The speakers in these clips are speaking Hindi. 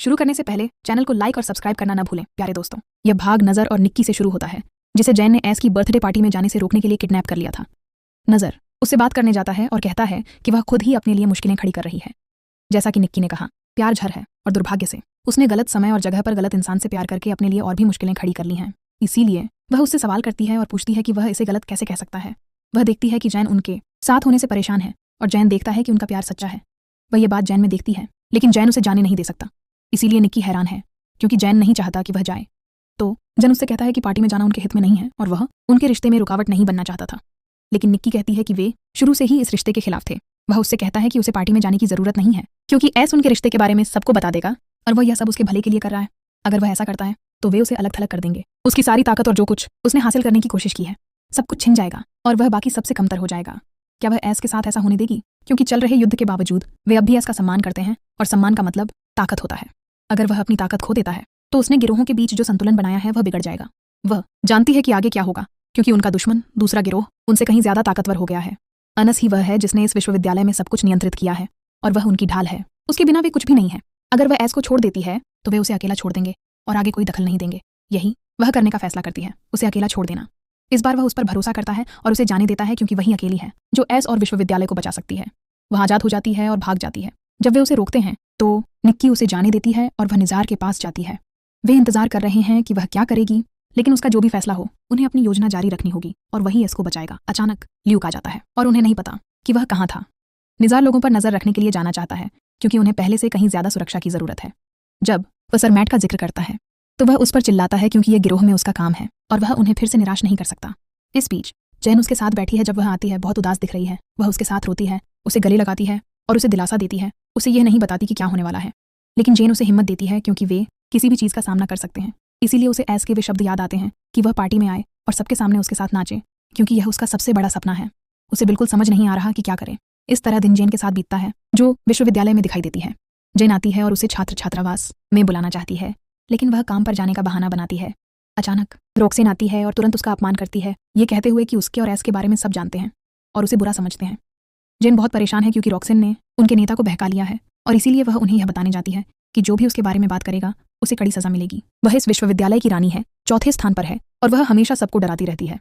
शुरू करने से पहले चैनल को लाइक और सब्सक्राइब करना न भूलें प्यारे दोस्तों। यह भाग नज़र और निक्की से शुरू होता है, जिसे जैन ने एस की बर्थडे पार्टी में जाने से रोकने के लिए किडनैप कर लिया था। नज़र उससे बात करने जाता है और कहता है कि वह खुद ही अपने लिए मुश्किलें खड़ी कर रही है। जैसा कि निक्की ने कहा, प्यार झर है और दुर्भाग्य से उसने गलत समय और जगह पर गलत इंसान से प्यार करके अपने लिए और भी मुश्किलें खड़ी कर ली हैं। इसीलिए वह उससे सवाल करती है और पूछती है कि वह इसे गलत कैसे कह सकता है। वह देखती है कि जैन उनके साथ होने से परेशान है और जैन देखता है कि उनका प्यार सच्चा है। वह ये बात जैन में देखती है, लेकिन जैन उसे जाने नहीं दे सकता। इसीलिए निक्की हैरान है, क्योंकि जैन नहीं चाहता कि वह जाए। तो जैन उससे कहता है कि पार्टी में जाना उनके हित में नहीं है और वह उनके रिश्ते में रुकावट नहीं बनना चाहता था। लेकिन निक्की कहती है कि वे शुरू से ही इस रिश्ते के खिलाफ थे। वह उससे कहता है कि उसे पार्टी में जाने की जरूरत नहीं है, क्योंकि एस उनके रिश्ते के बारे में सबको बता देगा और वह यह सब उसके भले के लिए कर रहा है। अगर वह ऐसा करता है तो वे उसे अलग थलग कर देंगे। उसकी सारी ताकत और जो कुछ उसने हासिल करने की कोशिश की है, सब कुछ छिन जाएगा और वह बाकी सबसे कमतर हो जाएगा। क्या वह एस के साथ ऐसा होने देगी? क्योंकि चल रहे युद्ध के बावजूद वे अब भी एस का सम्मान करते हैं और सम्मान का मतलब ताकत होता है। अगर वह अपनी ताकत खो देता है तो उसने गिरोहों के बीच जो संतुलन बनाया है वह बिगड़ जाएगा। वह जानती है कि आगे क्या होगा, क्योंकि उनका दुश्मन दूसरा गिरोह उनसे कहीं ज्यादा ताकतवर हो गया है। अनस ही वह है जिसने इस विश्वविद्यालय में सब कुछ नियंत्रित किया है और वह उनकी ढाल है। उसके बिना वे कुछ भी नहीं है। अगर वह एस को छोड़ देती है तो वे उसे अकेला छोड़ देंगे और आगे कोई दखल नहीं देंगे। यही वह करने का फैसला करती है, उसे अकेला छोड़ देना। इस बार वह उस पर भरोसा करता है और उसे जाने देता है, क्योंकि वही अकेली है जो एस और विश्वविद्यालय को बचा सकती है। वह आजाद हो जाती है और भाग जाती है। जब वे उसे रोकते हैं तो निक्की उसे जाने देती है और वह निज़ार के पास जाती है। वे इंतजार कर रहे हैं कि वह क्या करेगी, लेकिन उसका जो भी फैसला हो उन्हें अपनी योजना जारी रखनी होगी और वही एस को बचाएगा। अचानक ल्यूक आ जाता है और उन्हें नहीं पता कि वह कहाँ था। निज़ार लोगों पर नजर रखने के लिए जाना चाहता है, क्योंकि उन्हें पहले से कहीं ज्यादा सुरक्षा की जरूरत है। जब वह सर मैट का जिक्र करता है तो वह उस पर चिल्लाता है, क्योंकि यह गिरोह में उसका काम है और वह उन्हें फिर से निराश नहीं कर सकता। इस बीच जैन उसके साथ बैठी है। जब वह आती है बहुत उदास दिख रही है। वह उसके साथ रोती है, उसे गले लगाती है और उसे दिलासा देती है। उसे यह नहीं बताती कि क्या होने वाला है, लेकिन जैन उसे हिम्मत देती है, क्योंकि वे किसी भी चीज़ का सामना कर सकते हैं। इसीलिए उसे एस के वे शब्द याद आते हैं कि वह पार्टी में आए और सबके सामने उसके साथ नाचे, क्योंकि यह उसका सबसे बड़ा सपना है। उसे बिल्कुल समझ नहीं आ रहा कि क्या करे। इस तरह दिन जैन के साथ बीतता है, जो विश्वविद्यालय में दिखाई देती है। जैन आती है और उसे छात्र छात्रावास में बुलाना चाहती है, लेकिन वह काम पर जाने का बहाना बनाती है। अचानक रोक्सेन आती है और तुरंत उसका अपमान करती है, ये कहते हुए कि उसके और एस के बारे में सब जानते हैं और उसे बुरा समझते हैं। जैन बहुत परेशान है, क्योंकि रोक्सेन ने उनके नेता को बहका लिया है और इसीलिए वह उन्हें यह बताने जाती है कि जो भी उसके बारे में बात करेगा उसे कड़ी सजा मिलेगी। वह इस विश्वविद्यालय की रानी है, चौथे स्थान पर है और वह हमेशा सबको डराती रहती है।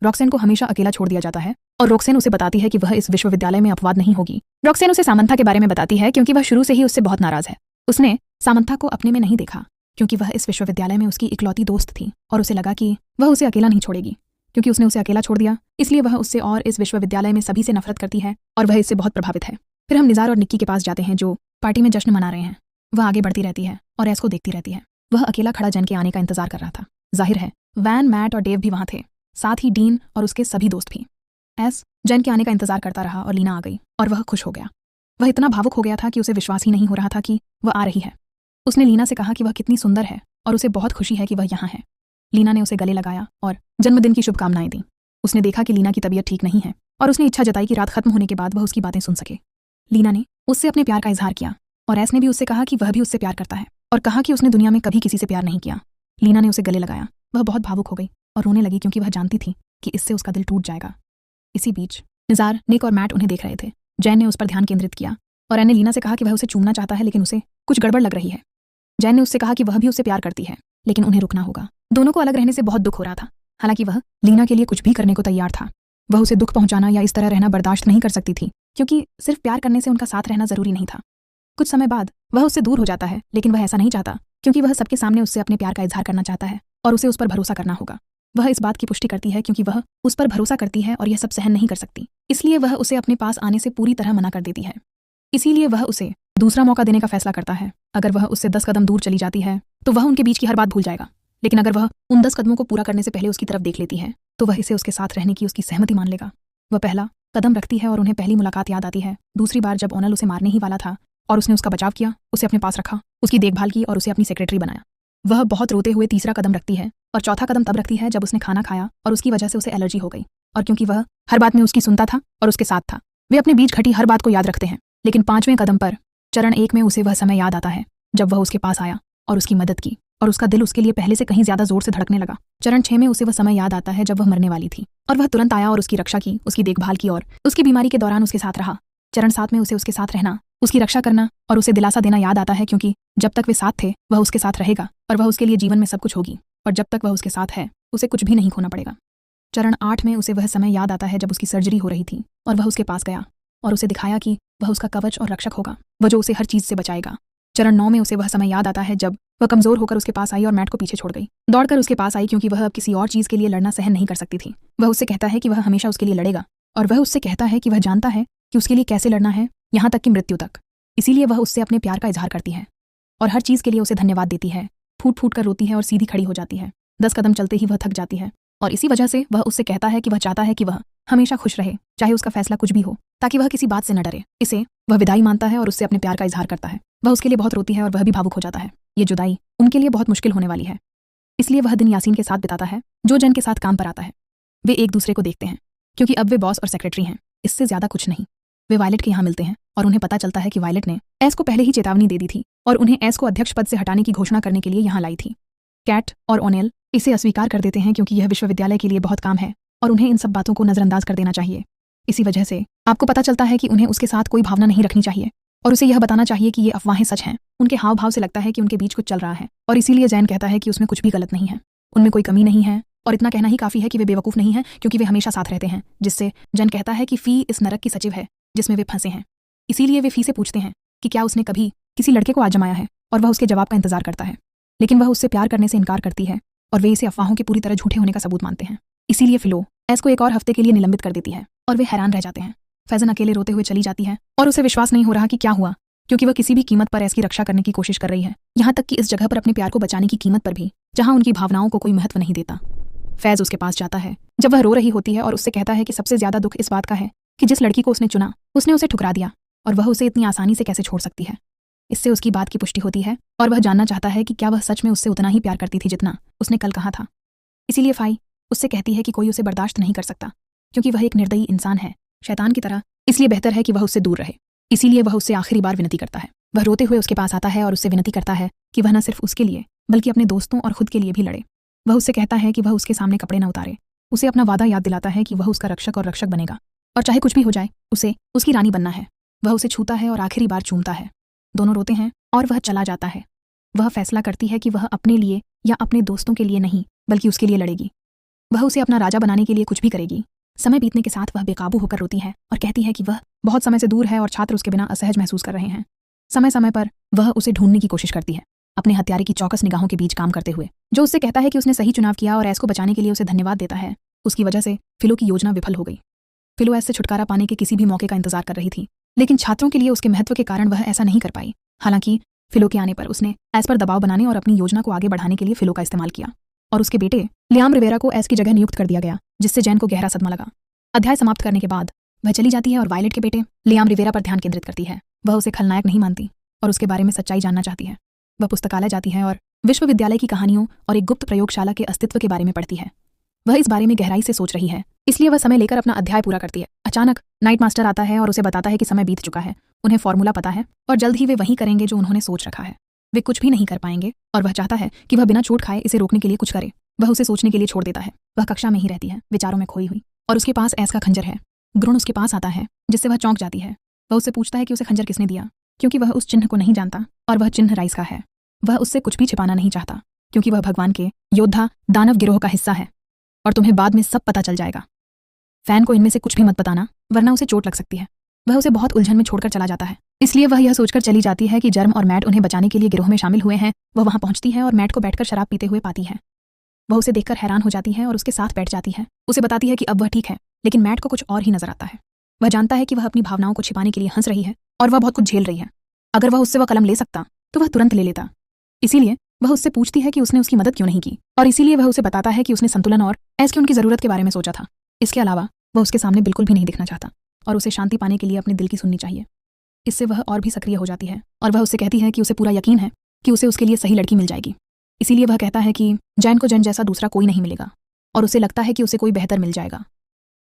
रोक्सेन को हमेशा अकेला छोड़ दिया जाता है और रोक्सेन उसे बताती है कि वह इस विश्वविद्यालय में अपवाद नहीं होगी। रोक्सेन उसे सामंथा के बारे में बताती है, क्योंकि वह शुरू से ही उससे बहुत नाराज है। उसने सामंथा को अपने में नहीं देखा, क्योंकि वह इस विश्वविद्यालय में उसकी इकलौती दोस्त थी और उसे लगा कि वह उसे अकेला नहीं छोड़ेगी। क्योंकि उसने उसे अकेला छोड़ दिया, इसलिए वह उससे और इस विश्वविद्यालय में सभी से नफरत करती है और वह इससे बहुत प्रभावित है। फिर हम निज़ार और निक्की के पास जाते हैं, जो पार्टी में जश्न मना रहे हैं। वह आगे बढ़ती रहती है और एस को देखती रहती है। वह अकेला खड़ा जैन के आने का इंतजार कर रहा था। जाहिर है वैन, मैट और डेव भी वहां थे, साथ ही डीन और उसके सभी दोस्त भी। एस जैन के आने का इंतजार करता रहा और लीना आ गई और वह खुश हो गया। वह इतना भावुक हो गया था कि उसे विश्वास ही नहीं हो रहा था कि वह आ रही है। उसने लीना से कहा कि वह कितनी सुंदर है और उसे बहुत खुशी है कि वह यहाँ है। लीना ने उसे गले लगाया और जन्मदिन की शुभकामनाएं दी। उसने देखा कि लीना की तबीयत ठीक नहीं है और उसने इच्छा जताई कि रात खत्म होने के बाद वह उसकी बातें सुन सके। लीना ने उससे अपने प्यार का इजहार किया और एस ने भी उससे कहा कि वह भी उससे प्यार करता है और कहा कि उसने दुनिया में कभी किसी से प्यार नहीं किया। लीना ने उसे गले लगाया। वह बहुत भावुक हो गई और रोने लगी, क्योंकि वह जानती थी कि इससे उसका दिल टूट जाएगा। इसी बीच निज़ार, निक और मैट उन्हें देख रहे थे। जैन ने उस पर ध्यान केंद्रित किया और एन ने लीना से कहा कि वह उसे चूमना चाहता है, लेकिन उसे कुछ गड़बड़ लग रही है। जैन ने उससे कहा कि वह भी उससे प्यार करती है, लेकिन उन्हें रुकना होगा। दोनों को अलग रहने से बहुत दुख हो रहा था। हालांकि वह लीना के लिए कुछ भी करने को तैयार था। वह उसे दुख पहुंचाना या इस तरह रहना बर्दाश्त नहीं कर सकती थी, क्योंकि सिर्फ प्यार करने से उनका साथ रहना जरूरी नहीं था। कुछ समय बाद वह उससे दूर हो जाता है, लेकिन वह ऐसा नहीं चाहता, क्योंकि वह सबके सामने उससे अपने प्यार का इजहार करना चाहता है और उसे उस पर भरोसा करना होगा। वह इस बात की पुष्टि करती है, क्योंकि वह उस पर भरोसा करती है और यह सब सहन नहीं कर सकती, इसलिए वह उसे अपने पास आने से पूरी तरह मना कर देती है। इसीलिए वह उसे दूसरा मौका देने का फैसला करता है। अगर वह उससे 10 कदम दूर चली जाती है तो वह उनके बीच की हर बात भूल जाएगा, लेकिन अगर वह उन 10 कदमों को पूरा करने से पहले उसकी तरफ देख लेती है तो वह इसे उसके साथ रहने की उसकी सहमति मान लेगा। वह पहला कदम रखती है और उन्हें पहली मुलाकात याद आती है। दूसरी बार जब ओनल उसे मारने ही वाला था और उसने उसका बचाव किया, उसे अपने पास रखा, उसकी देखभाल की और उसे अपनी सेक्रेटरी बनाया। वह बहुत रोते हुए तीसरा कदम रखती है और चौथा कदम तब रखती है जब उसने खाना खाया और उसकी वजह से उसे एलर्जी हो गई। और क्योंकि वह हर बात में उसकी सुनता था और उसके साथ था, वे अपने बीच घटी हर बात को याद रखते हैं। लेकिन 5वें कदम पर चरण 1 में उसे वह समय याद आता है जब वह उसके पास आया और उसकी मदद की और उसका दिल उसके लिए पहले से कहीं ज्यादा जोर से धड़कने लगा। चरण 6 में उसे वह समय याद आता है जब वह मरने वाली थी और वह तुरंत आया और उसकी रक्षा की, उसकी देखभाल की और उसकी बीमारी के दौरान उसके साथ रहा। चरण 7 में उसे उसके साथ रहना उसकी रक्षा करना और उसे दिलासा देना याद आता है, क्योंकि जब तक वे साथ थे वह उसके साथ रहेगा और वह उसके लिए जीवन में सब कुछ होगी, और जब तक वह उसके साथ है उसे कुछ भी नहीं खोना पड़ेगा। चरण 8 में उसे वह समय याद आता है जब उसकी सर्जरी हो रही थी और वह उसके पास गया और उसे दिखाया कि वह उसका कवच और रक्षक होगा, वह जो उसे हर चीज से बचाएगा। चरण 9 में उसे वह समय याद आता है जब वह कमजोर होकर उसके पास आई और मैट को पीछे छोड़ गई, दौड़कर उसके पास आई क्योंकि वह अब किसी और चीज के लिए लड़ना सहन नहीं कर सकती थी। वह उससे कहता है कि वह हमेशा उसके लिए लड़ेगा और वह उससे कहता है कि वह जानता है कि उसके लिए कैसे लड़ना है, यहाँ तक कि मृत्यु तक। इसीलिए वह उससे अपने प्यार का इजहार करती है और हर चीज के लिए उसे धन्यवाद देती है, फूट फूट कर रोती है और सीधी खड़ी हो जाती है। 10 कदम चलते ही वह थक जाती है और इसी वजह से वह उससे कहता है कि वह चाहता है कि वह हमेशा खुश रहे, चाहे उसका फैसला कुछ भी हो, ताकि वह किसी बात से न डरे। इसे वह विदाई मानता है और उससे अपने प्यार का इजहार करता है। वह उसके लिए बहुत रोती है और वह भी भावुक हो जाता है। ये जुदाई उनके लिए बहुत मुश्किल होने वाली है, इसलिए वह दिन यासीन के साथ बिताता है जो जन के साथ काम पर आता है। वे एक दूसरे को देखते हैं क्योंकि अब वे बॉस और सेक्रेटरी हैं, इससे ज्यादा कुछ नहीं। वे वायलेट के यहाँ मिलते हैं और उन्हें पता चलता है कि वायलेट ने एस को पहले ही चेतावनी दे दी थी और उन्हें एस को अध्यक्ष पद से हटाने की घोषणा करने के लिए यहाँ लाई थी। कैट और ओनेल इसे अस्वीकार कर देते हैं क्योंकि यह विश्वविद्यालय के लिए बहुत काम है और उन्हें इन सब बातों को नजरअंदाज कर देना चाहिए। इसी वजह से आपको पता चलता है कि उन्हें उसके साथ कोई भावना नहीं रखनी चाहिए और उसे यह बताना चाहिए कि ये अफवाहें सच हैं। उनके हाव भाव से लगता है कि उनके बीच कुछ चल रहा है और इसीलिए जैन कहता है कि उसमें कुछ भी गलत नहीं है, उनमें कोई कमी नहीं है और इतना कहना ही काफी है कि वे बेवकूफ नहीं हैं क्योंकि वे हमेशा साथ रहते हैं। जिससे जैन कहता है कि फी इस नरक की सचिव है जिसमें वे फंसे हैं। इसीलिए वे फी से पूछते हैं कि क्या उसने कभी किसी लड़के को आजमाया है और वह उसके जवाब का इंतजार करता है, लेकिन वह उससे प्यार करने से इनकार करती है और वे इसे अफवाहों के पूरी तरह झूठे होने का सबूत मानते हैं। इसीलिए फिलो एस को एक और हफ्ते के लिए निलंबित कर देती है और वे हैरान रह जाते हैं। फैजन अकेले रोते हुए चली जाती है और उसे विश्वास नहीं हो रहा कि क्या हुआ, क्योंकि वह किसी भी कीमत पर एस की रक्षा करने की कोशिश कर रही है, यहाँ तक कि इस जगह पर अपने प्यार को बचाने की कीमत पर भी, जहाँ उनकी भावनाओं को कोई महत्व नहीं देता। फैज उसके पास जाता है जब वह रो रही होती है और उससे कहता है कि सबसे ज्यादा दुख इस बात का है कि जिस लड़की को उसने चुना उसने उसे ठुकरा दिया और वह उसे इतनी आसानी से कैसे छोड़ सकती है। इससे उसकी बात की पुष्टि होती है और वह जानना चाहता है कि क्या वह सच में उससे उतना ही प्यार करती थी जितना उसने कल कहा था। इसीलिए फाई उससे कहती है कि कोई उसे बर्दाश्त नहीं कर सकता क्योंकि वह एक निर्दयी इंसान है, शैतान की तरह, इसलिए बेहतर है कि वह उससे दूर रहे। इसीलिए वह उससे आखिरी बार विनती करता है। वह रोते हुए उसके पास आता है और उससे विनती करता है कि वह न सिर्फ उसके लिए बल्कि अपने दोस्तों और खुद के लिए भी लड़े। वह उससे कहता है कि वह उसके सामने कपड़े न उतारे, उसे अपना वादा याद दिलाता है कि वह उसका रक्षक और रक्षक बनेगा और चाहे कुछ भी हो जाए उसे उसकी रानी बनना है। वह उसे छूता है और आखिरी बार चूमता है। दोनों रोते हैं और वह चला जाता है। वह फैसला करती है कि वह अपने लिए या अपने दोस्तों के लिए नहीं बल्कि उसके लिए लड़ेगी। वह उसे अपना राजा बनाने के लिए कुछ भी करेगी। समय बीतने के साथ वह बेकाबू होकर रोती है और कहती है कि वह बहुत समय से दूर है और छात्र उसके बिना असहज महसूस कर रहे हैं। समय समय पर वह उसे ढूंढने की कोशिश करती है, अपने हत्यारे की चौकस निगाहों के बीच काम करते हुए, जो उससे कहता है कि उसने सही चुनाव किया और एस को बचाने के लिए उसे धन्यवाद देता है। उसकी वजह से फिलो की योजना विफल हो गई। फिलो एस से छुटकारा पाने के किसी भी मौके का इंतजार कर रही थी, लेकिन छात्रों के लिए उसके महत्व के कारण वह ऐसा नहीं कर पाई। हालांकि फिलो के आने पर उसने एस पर दबाव बनाने और अपनी योजना को आगे बढ़ाने के लिए फिलो का इस्तेमाल किया और उसके बेटे लियाम रिवेरा को एस की जगह नियुक्त कर दिया गया, जिससे जैन को गहरा सदमा लगा। अध्याय समाप्त करने के बाद वह चली जाती है और वायलेट के बेटे लियाम रिवेरा पर ध्यान केंद्रित करती है। वह उसे खलनायक नहीं मानती और उसके बारे में सच्चाई जानना चाहती है। वह पुस्तकालय जाती है और विश्वविद्यालय की कहानियों और एक गुप्त प्रयोगशाला के अस्तित्व के बारे में पढ़ती है। वह इस बारे में गहराई से सोच रही है, इसलिए वह समय लेकर अपना अध्याय पूरा करती है। अचानक नाइट मास्टर आता है और उसे बताता है कि समय बीत चुका है, उन्हें फॉर्मूला पता है और जल्द ही वे वही करेंगे जो उन्होंने सोच रखा है। वे कुछ भी नहीं कर पाएंगे और वह चाहता है कि वह बिना चोट खाए इसे रोकने के लिए कुछ करे। वह उसे सोचने के लिए छोड़ देता है। वह कक्षा में ही रहती है, विचारों में खोई हुई, और उसके पास एस का खंजर है। ग्रुण उसके पास आता है, जिससे वह चौंक जाती है। वह उससे पूछता है कि उसे खंजर किसने दिया, क्योंकि वह उस चिन्ह को नहीं जानता और वह चिन्ह राइस का है। वह उससे कुछ भी छिपाना नहीं चाहता क्योंकि वह भगवान के योद्धा दानव गिरोह का हिस्सा है और तुम्हें बाद में सब पता चल जाएगा। फैन को इनमें से कुछ भी मत बताना वरना उसे चोट लग सकती है। वह उसे बहुत उलझन में छोड़कर चला जाता है, इसलिए वह यह सोचकर चली जाती है कि जर्म और मैट उन्हें बचाने के लिए गिरोह में शामिल हुए हैं। वह वहां पहुंचती है और मैट को बैठकर शराब पीते हुए पाती है। वह उसे देखकर हैरान हो जाती है और उसके साथ बैठ जाती है। उसे बताती है कि अब वह ठीक है, लेकिन मैट को कुछ और ही नजर आता है। वह जानता है कि वह अपनी भावनाओं को छिपाने के लिए हंस रही है और वह बहुत कुछ झेल रही है। अगर वह उससे वह कलम ले सकता तो वह तुरंत ले लेता। इसीलिए वह उससे पूछती है कि उसने उसकी मदद क्यों नहीं की, और इसीलिए वह उसे बताता है कि उसने संतुलन और एस की उनकी जरूरत के बारे में सोचा था। इसके अलावा वह उसके सामने बिल्कुल भी नहीं दिखना चाहता और उसे शांति पाने के लिए अपने दिल की सुननी चाहिए। इससे वह और भी सक्रिय हो जाती है और वह उससे कहती है कि उसे पूरा यकीन है कि उसे उसके लिए सही लड़की मिल जाएगी। इसीलिए वह कहता है कि जैन को जैन जैसा दूसरा कोई नहीं मिलेगा और उसे लगता है कि उसे कोई बेहतर मिल जाएगा।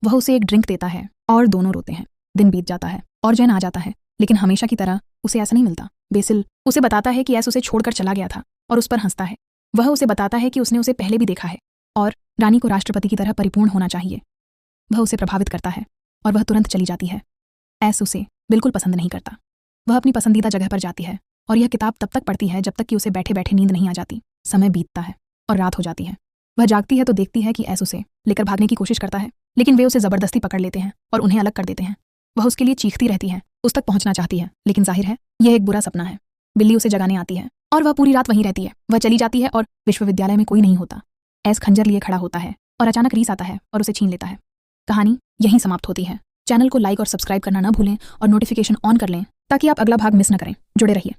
वह उसे एक ड्रिंक देता है और दोनों रोते हैं। दिन बीत जाता है और जैन आ जाता है, लेकिन हमेशा की तरह उसे ऐसा नहीं मिलता। बेसिल उसे बताता है कि एस उसे छोड़कर चला गया था और उस पर हंसता है। वह उसे बताता है कि उसने उसे पहले भी देखा है और रानी को राष्ट्रपति की तरह परिपूर्ण होना चाहिए। वह उसे प्रभावित करता है और वह तुरंत चली जाती है। एस उसे बिल्कुल पसंद नहीं करता। वह अपनी पसंदीदा जगह पर जाती है और यह किताब तब तक पढ़ती है जब तक कि उसे बैठे बैठे नींद नहीं आ जाती। समय बीतता है और रात हो जाती है। वह जागती है तो देखती है कि ऐस उसे लेकर भागने की कोशिश करता है, लेकिन वे उसे जबरदस्ती पकड़ लेते हैं और उन्हें अलग कर देते हैं। वह उसके लिए चीखती रहती है, उस तक पहुंचना चाहती है, लेकिन जाहिर है यह एक बुरा सपना है। बिल्ली उसे जगाने आती है और वह पूरी रात वहीं रहती है। वह चली जाती है और विश्वविद्यालय में कोई नहीं होता। ऐस खंजर लिए खड़ा होता है और अचानक रीस आता है और उसे छीन लेता है। कहानी यहीं समाप्त होती है। चैनल को लाइक और सब्सक्राइब करना न भूलें और नोटिफिकेशन ऑन कर लें ताकि आप अगला भाग मिस न करें। जुड़े रहिए।